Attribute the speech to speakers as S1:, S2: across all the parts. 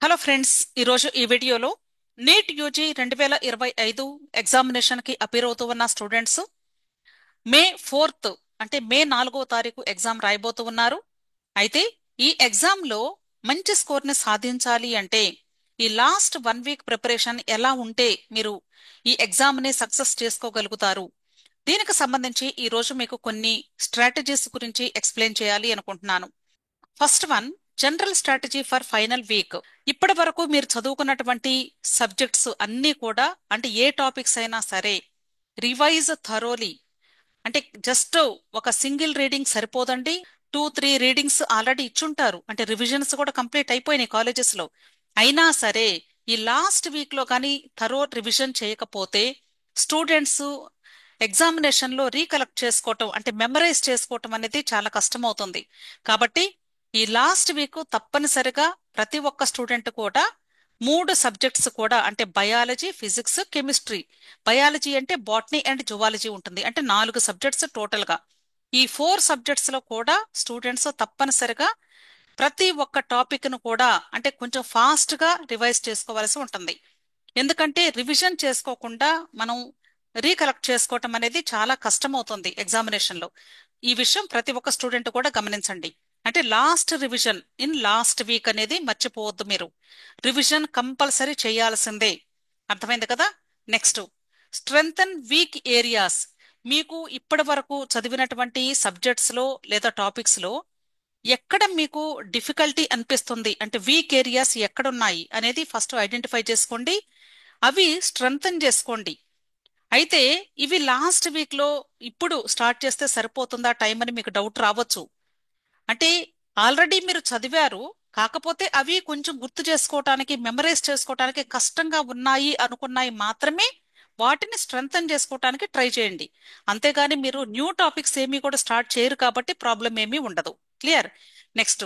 S1: Hello friends, ఈరోజు ఈ వీడియోలో నీట్ యూజీ 2025 ఎగ్జామినేషన్ కి అపీర్ అవుతూ ఉన్న స్టూడెంట్స్ మే 4 అంటే మే 4 ఎగ్జామ్ రాయబోతూ ఉన్నారు. అయితే ఈ ఎగ్జామ్ లో మంచి స్కోర్ ని సాధించాలి అంటే ఈ లాస్ట్ 1 వీక్ ప్రిపరేషన్ ఎలా ఉంటే మీరు ఈ ఎగ్జామ్ ని సక్సెస్ చేసుకోగలుగుతారు. దీనికి సంబంధించి ఈ రోజు మీకు కొన్ని స్ట్రాటజీస్ గురించి ఎక్స్ప్లెయిన్ చేయాలి అనుకుంటున్నాను. First one, general strategy for final week. ఇప్పటి వరకు మీరు చదువుకున్నటువంటి సబ్జెక్ట్స్ అన్నీ కూడా, అంటే ఏ టాపిక్స్ అయినా సరే, రివైజ్ థరోలీ. అంటే జస్ట్ ఒక సింగిల్ రీడింగ్ సరిపోదండి. 2-3 రీడింగ్స్ ఆల్రెడీ ఇచ్చుంటారు, అంటే రివిజన్స్ కూడా కంప్లీట్ అయిపోయినాయి కాలేజెస్ లో. అయినా సరే ఈ లాస్ట్ వీక్ లో కానీ థరో రివిజన్ చేయకపోతే స్టూడెంట్స్ ఎగ్జామినేషన్ లో రీకలెక్ట్ చేసుకోవటం, అంటే మెమరైజ్ చేసుకోవటం అనేది చాలా కష్టం అవుతుంది. కాబట్టి ఈ లాస్ట్ వీక్ తప్పనిసరిగా ప్రతి ఒక్క స్టూడెంట్ కూడా 3 సబ్జెక్ట్స్ కూడా, అంటే బయాలజీ, ఫిజిక్స్, కెమిస్ట్రీ. బయాలజీ అంటే బాటనీ అండ్ జువాలజీ ఉంటుంది, అంటే 4 సబ్జెక్ట్స్ టోటల్ గా. ఈ 4 సబ్జెక్ట్స్ లో కూడా స్టూడెంట్స్ తప్పనిసరిగా ప్రతి ఒక్క టాపిక్ ను కూడా, అంటే కొంచెం ఫాస్ట్ గా రివైజ్ చేసుకోవాల్సి ఉంటుంది. ఎందుకంటే రివిజన్ చేసుకోకుండా మనం రీకలెక్ట్ చేసుకోవటం అనేది చాలా కష్టం అవుతుంది ఎగ్జామినేషన్ లో. ఈ విషయం ప్రతి ఒక్క స్టూడెంట్ కూడా గమనించండి. అంటే last revision in last week అనేది మర్చిపోవద్దు మీరు. రివిజన్ కంపల్సరీ చేయాల్సిందే. అర్థమైంది కదా? Next, strengthen weak areas. మీకు ఇప్పటి వరకు చదివినటువంటి సబ్జెక్ట్స్ లో లేదా టాపిక్స్ లో ఎక్కడ మీకు డిఫికల్టీ అనిపిస్తుంది, అంటే వీక్ ఏరియాస్ ఎక్కడున్నాయి అనేది ఫస్ట్ ఐడెంటిఫై చేసుకోండి. అవి స్ట్రెంగ్తన్ చేసుకోండి. అయితే ఇవి లాస్ట్ వీక్ లో ఇప్పుడు స్టార్ట్ చేస్తే సరిపోతుందా టైం అని మీకు డౌట్ రావచ్చు. అంటే ఆల్రెడీ మీరు చదివారు, కాకపోతే అవి కొంచెం గుర్తు చేసుకోవటానికి, మెమరైజ్ చేసుకోవటానికి కష్టంగా ఉన్నాయి అనుకున్నాయి మాత్రమే వాటిని స్ట్రెంగ్తన్ చేసుకోవటానికి ట్రై చేయండి. అంతేగాని మీరు న్యూ టాపిక్స్ ఏమీ కూడా స్టార్ట్ చేయరు కాబట్టి ప్రాబ్లం ఏమీ ఉండదు. క్లియర్? Next,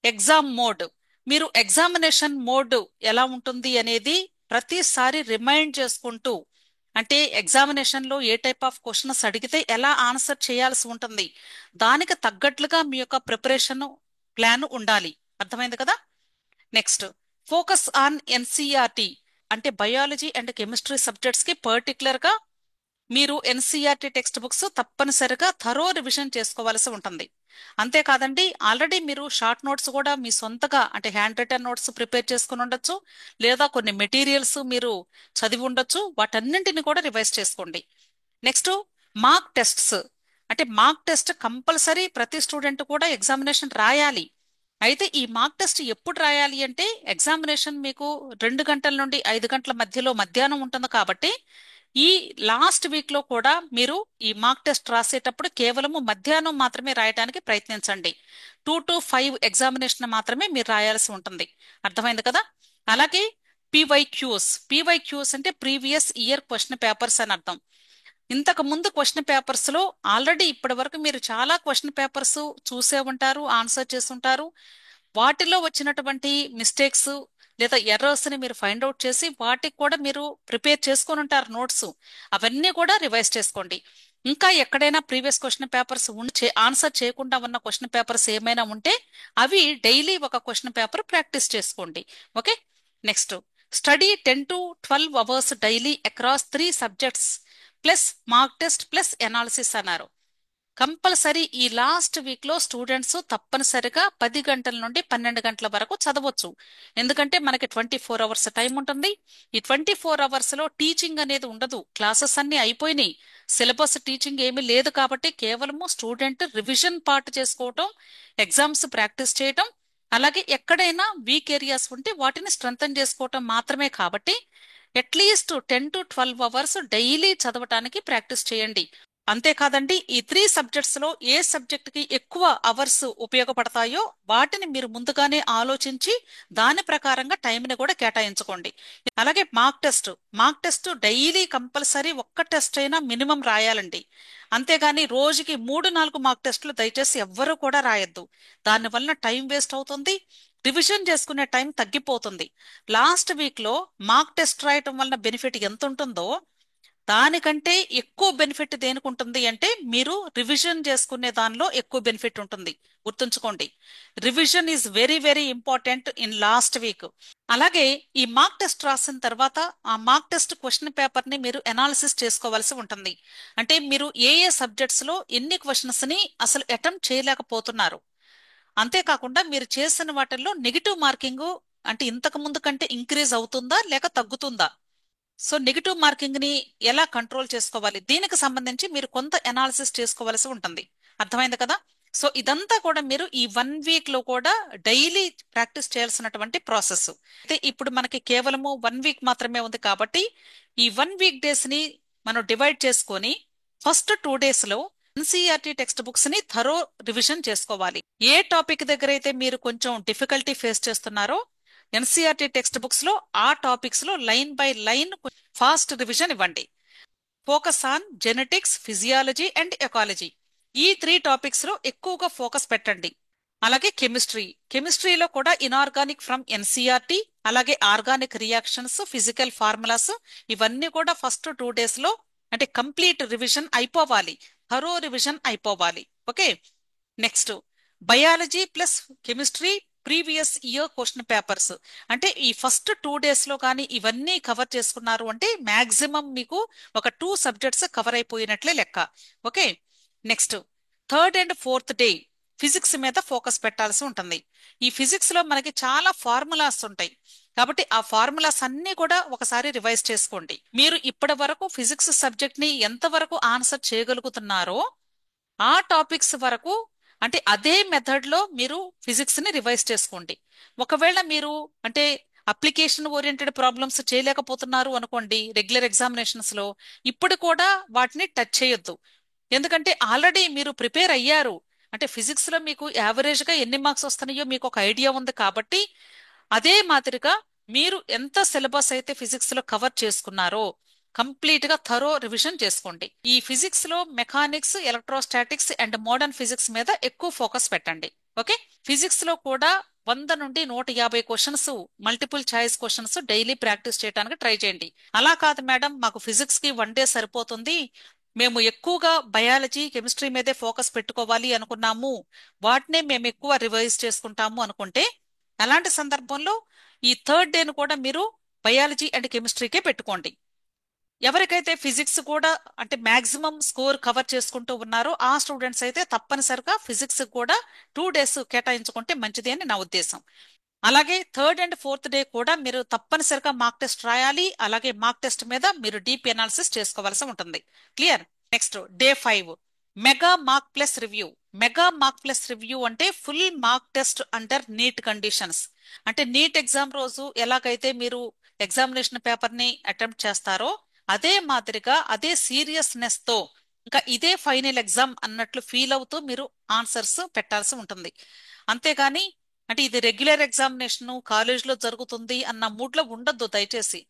S1: exam mode. మీరు ఎగ్జామినేషన్ మోడ్ ఎలా ఉంటుంది అనేది ప్రతిసారి రిమైండ్ చేసుకుంటూ, అంటే ఎగ్జామినేషన్ లో ఏ టైప్ ఆఫ్ క్వశ్చన్స్ అడిగితే ఎలా ఆన్సర్ చేయాల్సి ఉంటుంది, దానికి తగ్గట్లుగా మీ యొక్క ప్రిపరేషన్ ప్లాన్ ఉండాలి. అర్థమైంది కదా? Next, focus on NCERT. అంటే బయాలజీ అండ్ కెమిస్ట్రీ సబ్జెక్ట్స్ కి పర్టికులర్ గా మీరు ఎన్సీఆర్టీ టెక్స్ట్ బుక్స్ తప్పనిసరిగా థరో రివిజన్ చేసుకోవాల్సి ఉంటుంది. అంతేకాదండి, ఆల్రెడీ మీరు షార్ట్ నోట్స్ కూడా మీ సొంతగా, అంటే హ్యాండ్ రిటన్ నోట్స్ ప్రిపేర్ చేసుకుని ఉండొచ్చు, లేదా కొన్ని మెటీరియల్స్ మీరు చదివి ఉండొచ్చు. వాటన్నింటిని కూడా రివైజ్ చేసుకోండి. Next, mark tests. అంటే మార్క్ టెస్ట్ కంపల్సరీ ప్రతి స్టూడెంట్ కూడా ఎగ్జామినేషన్ రాయాలి. అయితే ఈ మార్క్ టెస్ట్ ఎప్పుడు రాయాలి అంటే, ఎగ్జామినేషన్ మీకు 2 గంటల నుండి 5 గంటల మధ్యలో మధ్యాహ్నం ఉంటుంది కాబట్టి ఈ లాస్ట్ వీక్ లో కూడా మీరు ఈ మార్క్ టెస్ట్ రాసేటప్పుడు కేవలము మధ్యాహ్నం మాత్రమే రాయడానికి ప్రయత్నించండి. 2 to 5 ఎగ్జామినేషన్ మాత్రమే మీరు రాయాల్సి ఉంటుంది. అర్థమైంది కదా? అలాగే పీవైక్యూస్ అంటే ప్రీవియస్ ఇయర్ క్వశ్చన్ పేపర్స్ అని అర్థం. ఇంతకు ముందు క్వశ్చన్ పేపర్స్ లో ఆల్రెడీ ఇప్పటి వరకు మీరు చాలా క్వశ్చన్ పేపర్స్ చూసే ఉంటారు, ఆన్సర్ చేసి ఉంటారు. వాటిలో వచ్చినటువంటి మిస్టేక్స్ లేదా ఎర్రర్స్ ని మీరు ఫైండ్ అవుట్ చేసి వాటికి కూడా మీరు ప్రిపేర్ చేసుకొని ఉంటారు నోట్స్. అవన్నీ కూడా రివైజ్ చేసుకోండి. ఇంకా ఎక్కడైనా ప్రీవియస్ క్వశ్చన్ పేపర్స్ ఆన్సర్ చేయకుండా ఉన్న క్వశ్చన్ పేపర్స్ ఏమైనా ఉంటే అవి డైలీ ఒక క్వశ్చన్ పేపర్ ప్రాక్టీస్ చేసుకోండి. Okay? Next, study 10 to 12 hours daily across 3 subjects plus mark test plus analysis అన్నారు. కంపల్సరీ ఈ లాస్ట్ వీక్ లో స్టూడెంట్స్ తప్పనిసరిగా 10 గంటల నుండి 12 గంటల వరకు చదవచ్చు. ఎందుకంటే మనకి 24 అవర్స్ టైం ఉంటుంది. ఈ 24 అవర్స్ లో టీచింగ్ అనేది ఉండదు, క్లాసెస్ అన్ని అయిపోయినాయి. సిలబస్ టీచింగ్ ఏమీ లేదు కాబట్టి కేవలము స్టూడెంట్ రివిజన్ పార్ట్ చేసుకోవటం, ఎగ్జామ్స్ ప్రాక్టీస్ చేయటం, అలాగే ఎక్కడైనా వీక్ ఏరియాస్ ఉంటే వాటిని స్ట్రెంగ్తన్ చేసుకోవటం మాత్రమే. కాబట్టి అట్లీస్ట్ 10 to 12 అవర్స్ డైలీ చదవటానికి ప్రాక్టీస్ చేయండి. అంతేకాదండి, ఈ 3 సబ్జెక్ట్స్ లో ఏ సబ్జెక్ట్ కి ఎక్కువ అవర్స్ ఉపయోగపడతాయో వాటిని మీరు ముందుగానే ఆలోచించి దాని ప్రకారంగా టైంని కూడా కేటాయించుకోండి. అలాగే మార్క్ టెస్ట్ డైలీ కంపల్సరీ ఒక్క టెస్ట్ అయినా మినిమం రాయాలండి. అంతేగాని రోజుకి 3-4 మార్క్ టెస్టులు దయచేసి ఎవ్వరూ కూడా రాయొద్దు. దానివల్ల టైం వేస్ట్ అవుతుంది, రివిజన్ చేసుకునే టైం తగ్గిపోతుంది. లాస్ట్ వీక్ లో మార్క్ టెస్ట్ రాయటం వలన బెనిఫిట్ ఎంత ఉంటుందో దానికంటే ఎక్కువ బెనిఫిట్ దేనికి ఉంటుంది అంటే మీరు రివిజన్ చేసుకునే దానిలో ఎక్కువ బెనిఫిట్ ఉంటుంది. గుర్తుంచుకోండి, revision is very very important in last week. అలాగే ఈ మార్క్ టెస్ట్ రాసిన తర్వాత ఆ మార్క్ టెస్ట్ క్వశ్చన్ పేపర్ ని మీరు ఎనాలిసిస్ చేసుకోవాల్సి ఉంటుంది. అంటే మీరు ఏ ఏ సబ్జెక్ట్స్ లో ఎన్ని క్వశ్చన్స్ ని అసలు అటెంప్ట్ చేయలేకపోతున్నారు. అంతేకాకుండా మీరు చేసిన వాటిల్లో నెగిటివ్ మార్కింగ్ అంటే ఇంతకు ముందు కంటే ఇంక్రీజ్ అవుతుందా లేక తగ్గుతుందా. సో నెగిటివ్ మార్కింగ్ ని ఎలా కంట్రోల్ చేసుకోవాలి, దీనికి సంబంధించి మీరు కొంత ఎనాలిసిస్ చేసుకోవాల్సి ఉంటుంది. అర్థమైంది కదా. సో ఇదంతా కూడా మీరు ఈ 1 వీక్ లో కూడా డైలీ ప్రాక్టీస్ చేయాల్సినటువంటి ప్రాసెస్. అయితే ఇప్పుడు మనకి కేవలము 1 వీక్ మాత్రమే ఉంది కాబట్టి ఈ 1 వీక్ డేస్ ని మనం డివైడ్ చేసుకొని ఫస్ట్ 2 డేస్ లో ఎన్సీఆర్టీ టెక్స్ట్ బుక్స్ ని థరో రివిజన్ చేసుకోవాలి. ఏ టాపిక్ దగ్గర అయితే మీరు కొంచెం డిఫికల్టీ ఫేస్ చేస్తున్నారో ఎన్సీఆర్టీ టెక్స్ట్ బుక్స్ లో ఆ టాపిక్స్ లో line by line fast revision ఇవ్వండి. Focus on genetics, physiology and ecology, ఈ 3 టాపిక్స్ లో ఎక్కువగా ఫోకస్ పెట్టండి. అలాగే కెమిస్ట్రీలో కూడా ఇనార్గానిక్ ఫ్రమ్ ఎన్సీఆర్టీ, అలాగే ఆర్గానిక్ రియాక్షన్స్, ఫిజికల్ ఫార్ములాస్, ఇవన్నీ కూడా ఫస్ట్ 2 డేస్ లో అంటే కంప్లీట్ రివిజన్ అయిపోవాలి, థరో రివిజన్ అయిపోవాలి. Okay. Next biology plus chemistry previous year question papers, అంటే ఈ ఫస్ట్ 2 డేస్ లో కానీ ఇవన్నీ కవర్ చేసుకున్నారు అంటే మాక్సిమం మీకు ఒక 2 సబ్జెక్ట్స్ కవర్ అయిపోయినట్లే లెక్క. Okay. Next third and fourth day physics మీద ఫోకస్ పెట్టాల్సి ఉంటుంది. ఈ ఫిజిక్స్ లో మనకి చాలా ఫార్ములాస్ ఉంటాయి కాబట్టి ఆ ఫార్ములాస్ అన్ని కూడా ఒకసారి రివైజ్ చేసుకోండి. మీరు ఇప్పటి వరకు ఫిజిక్స్ సబ్జెక్ట్ ని ఎంత వరకు ఆన్సర్ చేయగలుగుతున్నారో ఆ టాపిక్స్ వరకు అంటే అదే మెథడ్ లో మీరు ఫిజిక్స్ ని రివైజ్ చేసుకోండి. ఒకవేళ మీరు అంటే అప్లికేషన్ ఓరియంటెడ్ ప్రాబ్లమ్స్ చేయలేకపోతున్నారు అనుకోండి రెగ్యులర్ ఎగ్జామినేషన్స్ లో, ఇప్పుడు కూడా వాటిని టచ్ చేయొద్దు. ఎందుకంటే ఆల్రెడీ మీరు ప్రిపేర్ అయ్యారు. అంటే ఫిజిక్స్ లో మీకు యావరేజ్ గా ఎన్ని మార్క్స్ వస్తున్నాయో మీకు ఒక ఐడియా ఉంది కాబట్టి అదే మాదిరిగా మీరు ఎంత సిలబస్ అయితే ఫిజిక్స్ లో కవర్ చేసుకున్నారో కంప్లీట్ గా థరో రివిజన్ చేసుకోండి. ఈ ఫిజిక్స్ లో mechanics, electrostatics and modern physics మీద ఎక్కువ ఫోకస్ పెట్టండి. ఓకే. ఫిజిక్స్ లో కూడా 100 నుండి 150 questions, multiple choice questions daily practice చేయడానికి ట్రై చేయండి. అలా కాదు మేడం మాకు ఫిజిక్స్ కి 1 డే సరిపోతుంది, మేము ఎక్కువగా బయాలజీ కెమిస్ట్రీ మీదే ఫోకస్ పెట్టుకోవాలి అనుకున్నాము, వాటినే మేము ఎక్కువ రివైజ్ చేసుకుంటాము అనుకుంటే అలాంటి సందర్భంలో ఈ థర్డ్ డేను కూడా మీరు బయాలజీ అండ్ కెమిస్ట్రీకే పెట్టుకోండి. ఎవరికైతే ఫిజిక్స్ కూడా అంటే మాక్సిమం స్కోర్ కవర్ చేసుకుంటూ ఉన్నారో ఆ స్టూడెంట్స్ అయితే తప్పనిసరిగా ఫిజిక్స్ కూడా 2 డేస్ కేటాయించుకుంటే మంచిది అని నా ఉద్దేశం. అలాగే థర్డ్ అండ్ ఫోర్త్ డే కూడా మీరు తప్పనిసరిగా మార్క్ టెస్ట్ రాయాలి. అలాగే మార్క్ టెస్ట్ మీద మీరు డీప్ ఎనాలిసిస్ చేసుకోవాల్సి ఉంటుంది. Clear. Next day 5 mega mark plus review. Mega mark plus review అంటే full mark test under NEET conditions. అంటే నీట్ ఎగ్జామ్ రోజు ఎలాగైతే మీరు ఎగ్జామినేషన్ పేపర్ ని అటెంప్ట్ చేస్తారో అదే మాదిరిగా అదే సీరియస్నెస్ తో ఇంకా ఇదే ఫైనల్ ఎగ్జామ్ అన్నట్లు ఫీల్ అవుతూ మీరు ఆన్సర్స్ పెట్టాల్సి ఉంటుంది. అంతేగాని అంటే ఇది రెగ్యులర్ ఎగ్జామినేషన్ కాలేజ్లో జరుగుతుంది అన్న మూడ్ లో ఉండొద్దు దయచేసి.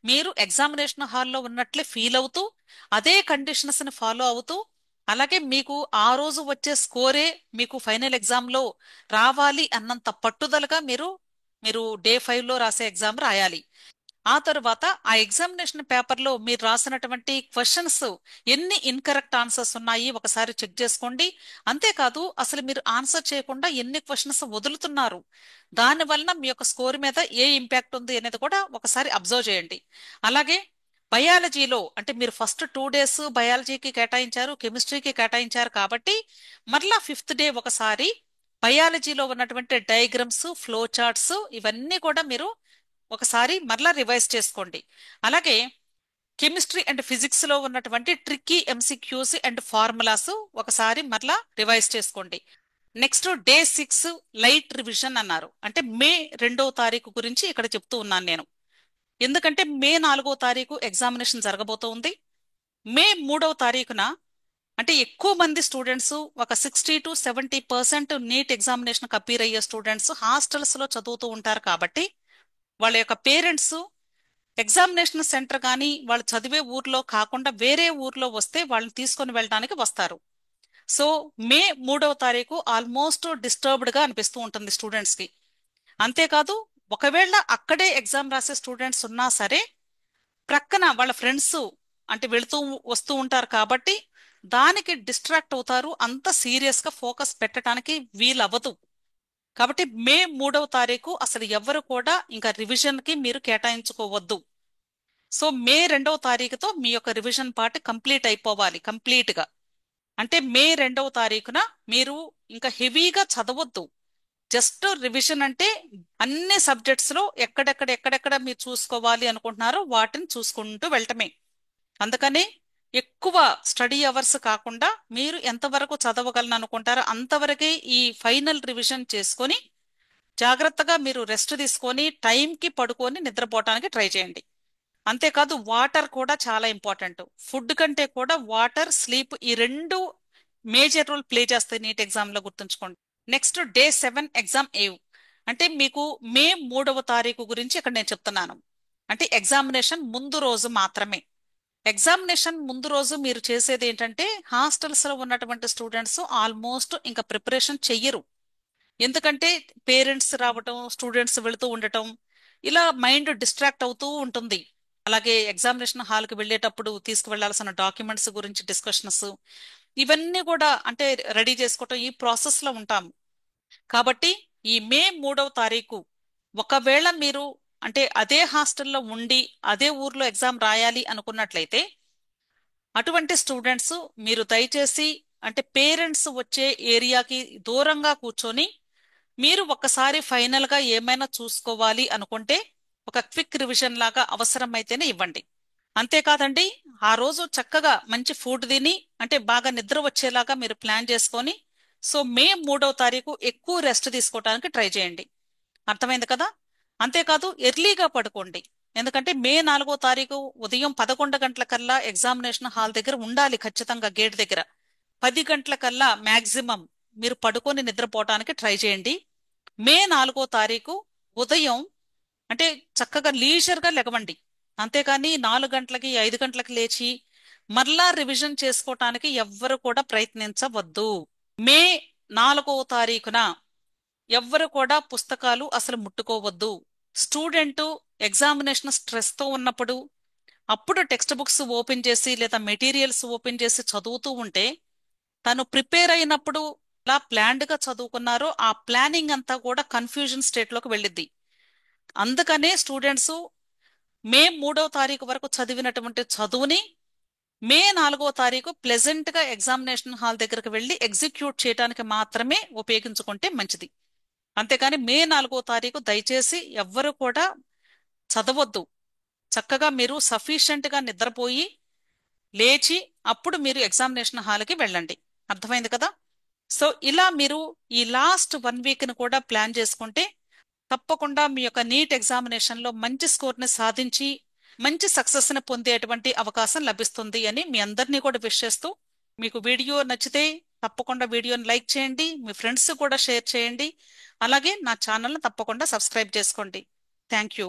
S1: మీరు ఎగ్జామినేషన్ హాల్లో ఉన్నట్లే ఫీల్ అవుతూ అదే కండిషన్స్ ని ఫాలో అవుతూ అలాగే మీకు ఆ రోజు వచ్చే స్కోరే మీకు ఫైనల్ ఎగ్జామ్ లో రావాలి అన్నంత పట్టుదలగా మీరు మీరు డే 5 లో రాసే ఎగ్జామ్ రాయాలి. ఆ తరువాత ఆ ఎగ్జామినేషన్ పేపర్ లో మీరు రాసినటువంటి క్వశ్చన్స్ ఎన్ని ఇన్కరెక్ట్ ఆన్సర్స్ ఉన్నాయి ఒకసారి చెక్ చేసుకోండి. అంతేకాదు అసలు మీరు ఆన్సర్ చేయకుండా ఎన్ని క్వశ్చన్స్ వదులుతున్నారు, దాని వలన మీ యొక్క స్కోర్ మీద ఏ ఇంపాక్ట్ ఉంది అనేది కూడా ఒకసారి అబ్జర్వ్ చేయండి. అలాగే బయాలజీలో అంటే మీరు ఫస్ట్ 2 డేస్ బయాలజీకి కేటాయించారు, కెమిస్ట్రీకి కేటాయించారు కాబట్టి మరలా ఫిఫ్త్ డే ఒకసారి బయాలజీలో ఉన్నటువంటి డయాగ్రమ్స్, ఫ్లో చార్ట్స్ ఇవన్నీ కూడా మీరు ఒకసారి మరలా రివైజ్ చేసుకోండి. అలాగే కెమిస్ట్రీ అండ్ ఫిజిక్స్ లో ఉన్నటువంటి ట్రిక్కీ ఎంసీక్యూస్ అండ్ ఫార్ములాస్ ఒకసారి మరలా రివైజ్ చేసుకోండి. నెక్స్ట్ డే 6 లైట్ రివిజన్ అన్నారు. అంటే మే 2వ తారీఖు గురించి ఇక్కడ చెప్తూ ఉన్నాను నేను. ఎందుకంటే మే 4వ తారీఖు ఎగ్జామినేషన్ జరగబోతోంది. మే 3వ తారీఖున అంటే ఎక్కువ మంది స్టూడెంట్స్ ఒక 60 to 70% నీట్ ఎగ్జామినేషన్ అపీర్ అయ్యే స్టూడెంట్స్ హాస్టల్స్ లో చదువుతూ ఉంటారు కాబట్టి వాళ్ళ యొక్క పేరెంట్స్ ఎగ్జామినేషన్ సెంటర్ కానీ వాళ్ళు చదివే ఊర్లో కాకుండా వేరే ఊర్లో వస్తే వాళ్ళని తీసుకొని వెళ్ళడానికి వస్తారు. సో మే 3వ తారీఖు ఆల్మోస్ట్ డిస్టర్బ్డ్ గా అనిపిస్తూ ఉంటుంది స్టూడెంట్స్ కి. అంతేకాదు ఒకవేళ అక్కడే ఎగ్జామ్ రాసే స్టూడెంట్స్ ఉన్నా సరే ప్రక్కన వాళ్ళ ఫ్రెండ్స్ అంటే వెళుతూ వస్తూ ఉంటారు కాబట్టి దానికి డిస్ట్రాక్ట్ అవుతారు. అంత సీరియస్ గా ఫోకస్ పెట్టడానికి వీలవ్వదు. కాబట్టి మే 3వ తారీఖు అసలు ఎవ్వరు కూడా ఇంకా రివిజన్ కి మీరు కేటాయించుకోవద్దు. సో మే 2వ తారీఖుతో మీ యొక్క రివిజన్ పార్ట్ కంప్లీట్ అయిపోవాలి కంప్లీట్ గా. అంటే మే 2వ తారీఖున మీరు ఇంకా హెవీగా చదవద్దు. జస్ట్ రివిజన్ అంటే అన్ని సబ్జెక్ట్స్ లో ఎక్కడెక్కడ మీరు చూసుకోవాలి అనుకుంటున్నారో వాటిని చూసుకుంటూ వెళ్ళటమే. అందుకని ఎక్కువ స్టడీ అవర్స్ కాకుండా మీరు ఎంతవరకు చదవగలను అనుకుంటారో అంతవరకే ఈ ఫైనల్ రివిజన్ చేసుకొని జాగ్రత్తగా మీరు రెస్ట్ తీసుకొని టైంకి పడుకొని నిద్రపోవటానికి ట్రై చేయండి. అంతేకాదు వాటర్ కూడా చాలా ఇంపార్టెంట్. ఫుడ్ కంటే కూడా వాటర్, స్లీప్ ఈ రెండు మేజర్ రోల్ ప్లే చేస్తాయి నీట్ ఎగ్జామ్ లో, గుర్తుంచుకోండి. నెక్స్ట్ డే 7 ఎగ్జామ్ ఏవ్. అంటే మీకు మే 3వ తారీఖు గురించి ఇక్కడ నేను చెప్తున్నాను. అంటే ఎగ్జామినేషన్ ముందు రోజు మాత్రమే. ఎగ్జామినేషన్ ముందు రోజు మీరు చేసేది ఏంటంటే హాస్టల్స్ లో ఉన్నటువంటి స్టూడెంట్స్ ఆల్మోస్ట్ ఇంకా ప్రిపరేషన్ చెయ్యరు. ఎందుకంటే పేరెంట్స్ రావటం, స్టూడెంట్స్ వెళుతూ ఉండటం, ఇలా మైండ్ డిస్ట్రాక్ట్ అవుతూ ఉంటుంది. అలాగే ఎగ్జామినేషన్ హాల్కి వెళ్ళేటప్పుడు తీసుకువెళ్లాల్సిన డాక్యుమెంట్స్ గురించి డిస్కషన్స్, ఇవన్నీ కూడా అంటే రెడీ చేసుకోవటం, ఈ ప్రాసెస్ లో ఉంటాం. కాబట్టి ఈ మే 3వ తారీఖు ఒకవేళ మీరు అంటే అదే హాస్టల్లో ఉండి అదే ఊర్లో ఎగ్జామ్ రాయాలి అనుకున్నట్లయితే అటువంటి స్టూడెంట్స్ మీరు దయచేసి అంటే పేరెంట్స్ వచ్చే ఏరియాకి దూరంగా కూర్చొని మీరు ఒక్కసారి ఫైనల్ గా ఏమైనా చూసుకోవాలి అనుకుంటే ఒక క్విక్ రివిజన్ లాగా అవసరమైతేనే ఇవ్వండి. అంతేకాదండి, ఆ రోజు చక్కగా మంచి ఫుడ్ తిని అంటే బాగా నిద్ర వచ్చేలాగా మీరు ప్లాన్ చేసుకొని సో మే 3వ తారీఖు ఎక్కువ రెస్ట్ తీసుకోవడానికి ట్రై చేయండి. అర్థమైంది కదా? అంతేకాదు ఎర్లీగా పడుకోండి. ఎందుకంటే మే 4వ తారీఖు ఉదయం 11 గంటల కల్లా ఎగ్జామినేషన్ హాల్ దగ్గర ఉండాలి, ఖచ్చితంగా గేట్ దగ్గర. 10 గంటల కల్లా మాక్సిమం మీరు పడుకొని నిద్రపోవటానికి ట్రై చేయండి. మే 4వ తారీఖు ఉదయం అంటే చక్కగా లీజర్ గా లెగవండి. అంతేకాని 4 గంటలకి 5 గంటలకి లేచి మరలా రివిజన్ చేసుకోవటానికి ఎవ్వరు కూడా ప్రయత్నించవద్దు. మే 4వ తారీఖున ఎవ్వరు కూడా పుస్తకాలు అసలు ముట్టుకోవద్దు. స్టూడెంట్ ఎగ్జామినేషన్ స్ట్రెస్ తో ఉన్నప్పుడు అప్పుడు టెక్స్ట్ బుక్స్ ఓపెన్ చేసి లేదా మెటీరియల్స్ ఓపెన్ చేసి చదువుతూ ఉంటే తను ప్రిపేర్ అయినప్పుడు ఎలా ప్లాన్డ్ గా చదువుకున్నారో ఆ ప్లానింగ్ అంతా కూడా కన్ఫ్యూజన్ స్టేట్ లోకి వెళ్ళిద్ది. అందుకనే స్టూడెంట్స్ మే 3వ తారీఖు వరకు చదివినటువంటి చదువుని మే 4వ తారీఖు ప్లెజెంట్ గా ఎగ్జామినేషన్ హాల్ దగ్గరకు వెళ్లి ఎగ్జిక్యూట్ చేయడానికి మాత్రమే ఉపయోగించుకుంటే మంచిది. అంతేకాని మే 4వ తారీఖు దయచేసి ఎవ్వరు కూడా చదవద్దు. చక్కగా మీరు సఫిషియెంట్ గా నిద్రపోయి లేచి అప్పుడు మీరు ఎగ్జామినేషన్ హాల్కి వెళ్ళండి. అర్థమైంది కదా? సో ఇలా మీరు ఈ లాస్ట్ 1 వీక్ ని కూడా ప్లాన్ చేసుకుంటే తప్పకుండా మీ యొక్క నీట్ ఎగ్జామినేషన్ లో మంచి స్కోర్ ని సాధించి మంచి సక్సెస్ ని పొందేటువంటి అవకాశం లభిస్తుంది అని మీ అందరినీ కూడా విష్ చేస్తూ, మీకు వీడియో నచ్చితే తప్పకుండా వీడియోని లైక్ చేయండి, మీ ఫ్రెండ్స్ కూడా షేర్ చేయండి. అలాగే నా ఛానల్ని తప్పకుండా సబ్స్క్రైబ్ చేసుకోండి. Thank you.